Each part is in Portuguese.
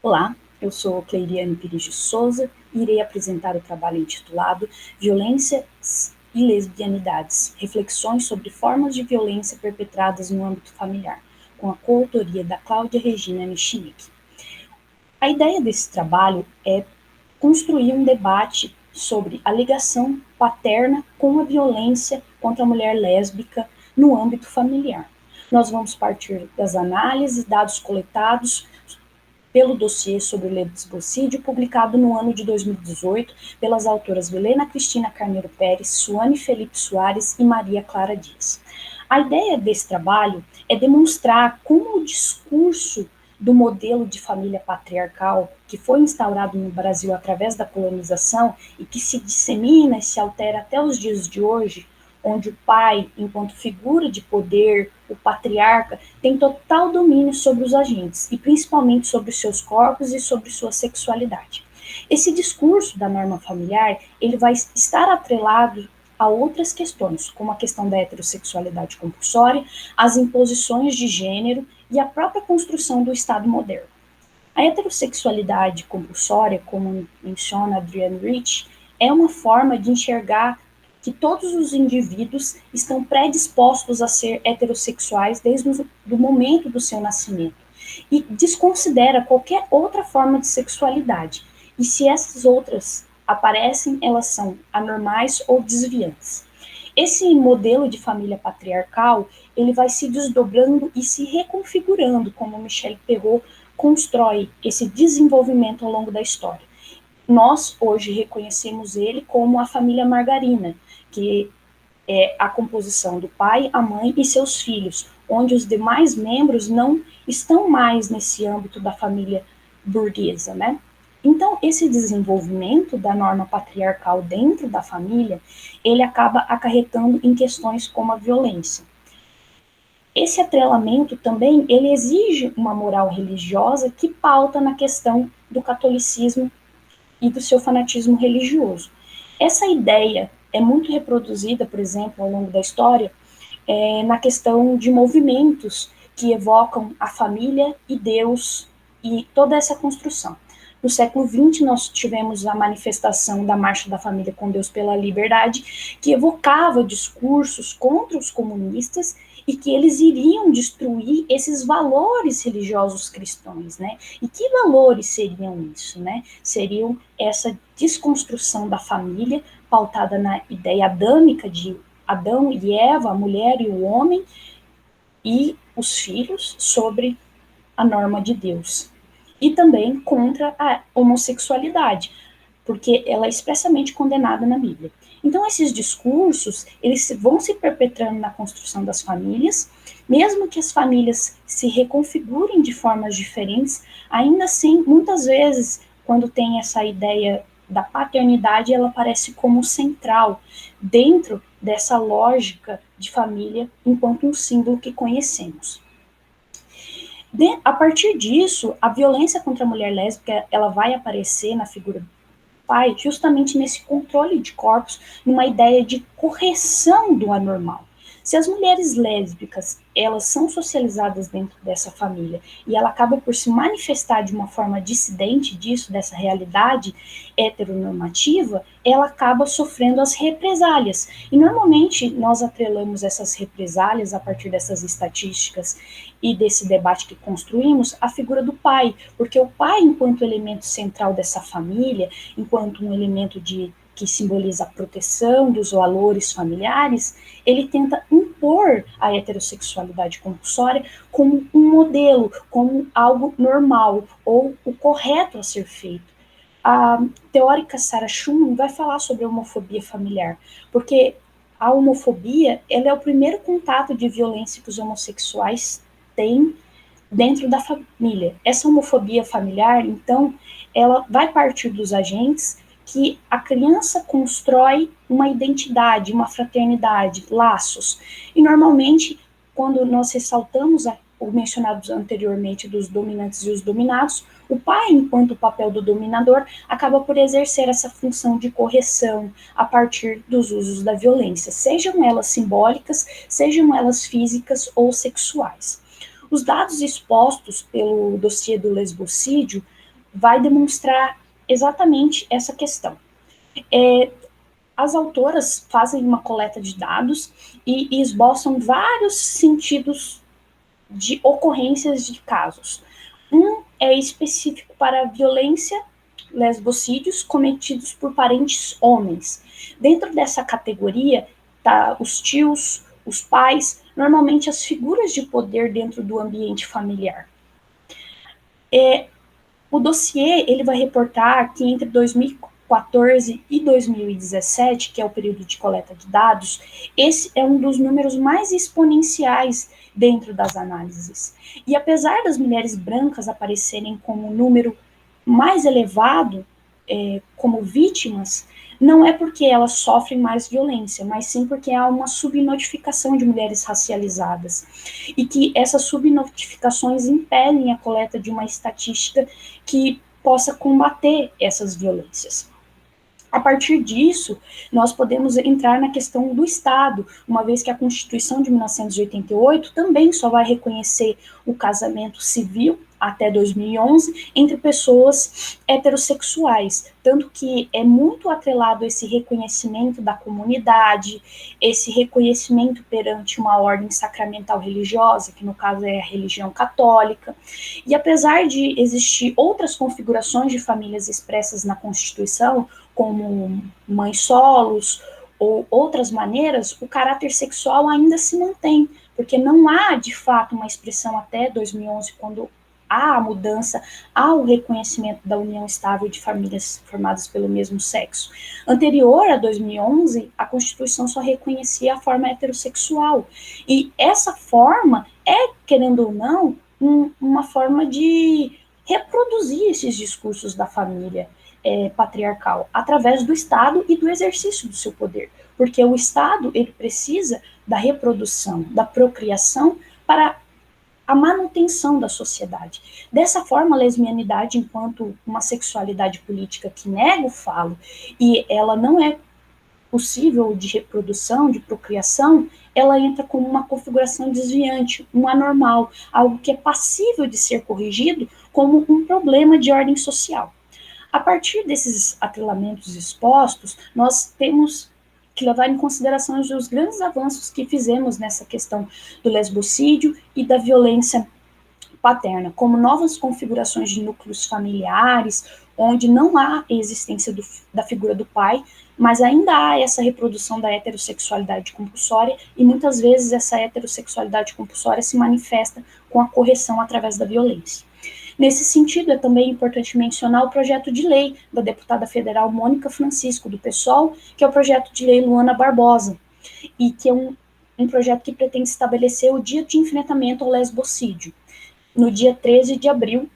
Olá, eu sou Cleiriane Pires de Souza e irei apresentar o trabalho intitulado Violências e Lesbianidades, reflexões sobre formas de violência perpetradas no âmbito familiar, com a coautoria da Cláudia Regina Michinick. A ideia desse trabalho é construir um debate sobre a ligação paterna com a violência contra a mulher lésbica no âmbito familiar. Nós vamos partir das análises e dados coletados pelo dossiê sobre o lesbocídio, publicado no ano de 2018 pelas autoras Helena Cristina Carneiro Pérez, Suane Felipe Soares e Maria Clara Dias. A ideia desse trabalho é demonstrar como o discurso do modelo de família patriarcal que foi instaurado no Brasil através da colonização e que se dissemina e se altera até os dias de hoje, onde o pai, enquanto figura de poder, o patriarca, tem total domínio sobre os agentes, e principalmente sobre os seus corpos e sobre sua sexualidade. Esse discurso da norma familiar, ele vai estar atrelado a outras questões, como a questão da heterossexualidade compulsória, as imposições de gênero e a própria construção do Estado moderno. A heterossexualidade compulsória, como menciona Adrienne Rich, é uma forma de enxergar que todos os indivíduos estão predispostos a ser heterossexuais desde o momento do seu nascimento e desconsidera qualquer outra forma de sexualidade. E se essas outras aparecem, elas são anormais ou desviantes. Esse modelo de família patriarcal, ele vai se desdobrando e se reconfigurando, como Michel Perrault constrói esse desenvolvimento ao longo da história. Nós, hoje, reconhecemos ele como a família margarina, que é a composição do pai, a mãe e seus filhos, onde os demais membros não estão mais nesse âmbito da família burguesa, né? Então, esse desenvolvimento da norma patriarcal dentro da família, ele acaba acarretando em questões como a violência. Esse atrelamento também, ele exige uma moral religiosa que pauta na questão do catolicismo e do seu fanatismo religioso. Essa ideia é muito reproduzida, por exemplo, ao longo da história, na questão de movimentos que evocam a família e Deus e toda essa construção. No século XX, nós tivemos a manifestação da Marcha da Família com Deus pela Liberdade, que evocava discursos contra os comunistas e que eles iriam destruir esses valores religiosos cristãos, né? E que valores seriam isso, né? Seriam essa desconstrução da família, pautada na ideia adâmica de Adão e Eva, a mulher e o homem, e os filhos sobre a norma de Deus. E também contra a homossexualidade, porque ela é expressamente condenada na Bíblia. Então, esses discursos, eles vão se perpetrando na construção das famílias, mesmo que as famílias se reconfigurem de formas diferentes, ainda assim, muitas vezes, quando tem essa ideia da paternidade, ela aparece como central dentro dessa lógica de família enquanto um símbolo que conhecemos. A partir disso, a violência contra a mulher lésbica, ela vai aparecer na figura do pai justamente nesse controle de corpos, numa ideia de correção do anormal. Se as mulheres lésbicas, elas são socializadas dentro dessa família e ela acaba por se manifestar de uma forma dissidente disso, dessa realidade heteronormativa, ela acaba sofrendo as represálias. E normalmente nós atrelamos essas represálias a partir dessas estatísticas e desse debate que construímos à figura do pai, porque o pai, enquanto elemento central dessa família, enquanto um elemento que simboliza a proteção dos valores familiares, ele tenta impor a heterossexualidade compulsória como um modelo, como algo normal ou o correto a ser feito. A teórica Sarah Schumann vai falar sobre a homofobia familiar, porque a homofobia, ela é o primeiro contato de violência que os homossexuais têm dentro da família. Essa homofobia familiar, então, ela vai partir dos agentes que a criança constrói uma identidade, uma fraternidade, laços. E normalmente, quando nós ressaltamos o mencionado anteriormente dos dominantes e os dominados, o pai, enquanto o papel do dominador, acaba por exercer essa função de correção a partir dos usos da violência, sejam elas simbólicas, sejam elas físicas ou sexuais. Os dados expostos pelo dossiê do lesbocídio vai demonstrar exatamente essa questão. As autoras fazem uma coleta de dados e esboçam vários sentidos de ocorrências de casos. Um é específico para a violência, lesbocídios cometidos por parentes homens. Dentro dessa categoria, tá os tios, os pais, normalmente as figuras de poder dentro do ambiente familiar. O dossiê ele vai reportar que entre 2014 e 2017, que é o período de coleta de dados, esse é um dos números mais exponenciais dentro das análises. E apesar das mulheres brancas aparecerem como um número mais elevado como vítimas, não é porque elas sofrem mais violência, mas sim porque há uma subnotificação de mulheres racializadas e que essas subnotificações impedem a coleta de uma estatística que possa combater essas violências. A partir disso, nós podemos entrar na questão do Estado, uma vez que a Constituição de 1988 também só vai reconhecer o casamento civil até 2011 entre pessoas heterossexuais, tanto que é muito atrelado esse reconhecimento da comunidade, esse reconhecimento perante uma ordem sacramental religiosa, que no caso é a religião católica, e apesar de existir outras configurações de famílias expressas na Constituição, como mães solos ou outras maneiras, o caráter sexual ainda se mantém, porque não há, de fato, uma expressão até 2011, quando há a mudança, há o reconhecimento da união estável de famílias formadas pelo mesmo sexo. Anterior a 2011, a Constituição só reconhecia a forma heterossexual, e essa forma é, querendo ou não, uma forma de reproduzir esses discursos da família patriarcal através do Estado e do exercício do seu poder, porque o Estado ele precisa da reprodução, da procriação para a manutenção da sociedade. Dessa forma, a lesbianidade, enquanto uma sexualidade política que nega o falo e ela não é possível de reprodução, de procriação, ela entra como uma configuração desviante, um anormal, algo que é passível de ser corrigido como um problema de ordem social. A partir desses atrelamentos expostos, nós temos que levar em consideração os grandes avanços que fizemos nessa questão do lesbocídio e da violência paterna, como novas configurações de núcleos familiares, onde não há a existência da figura do pai, mas ainda há essa reprodução da heterossexualidade compulsória, e muitas vezes essa heterossexualidade compulsória se manifesta com a correção através da violência. Nesse sentido, é também importante mencionar o projeto de lei da deputada federal Mônica Francisco, do PSOL, que é o projeto de lei Luana Barbosa, e que é um projeto que pretende estabelecer o dia de enfrentamento ao lesbocídio, no dia 13 de abril.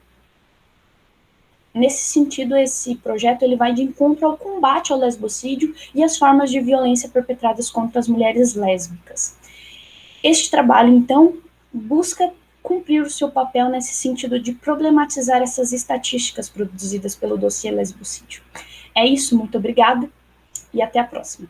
Nesse sentido, esse projeto ele vai de encontro ao combate ao lesbocídio e às formas de violência perpetradas contra as mulheres lésbicas. Este trabalho, então, busca cumprir o seu papel nesse sentido de problematizar essas estatísticas produzidas pelo dossiê lesbocídio. É isso, muito obrigada e até a próxima.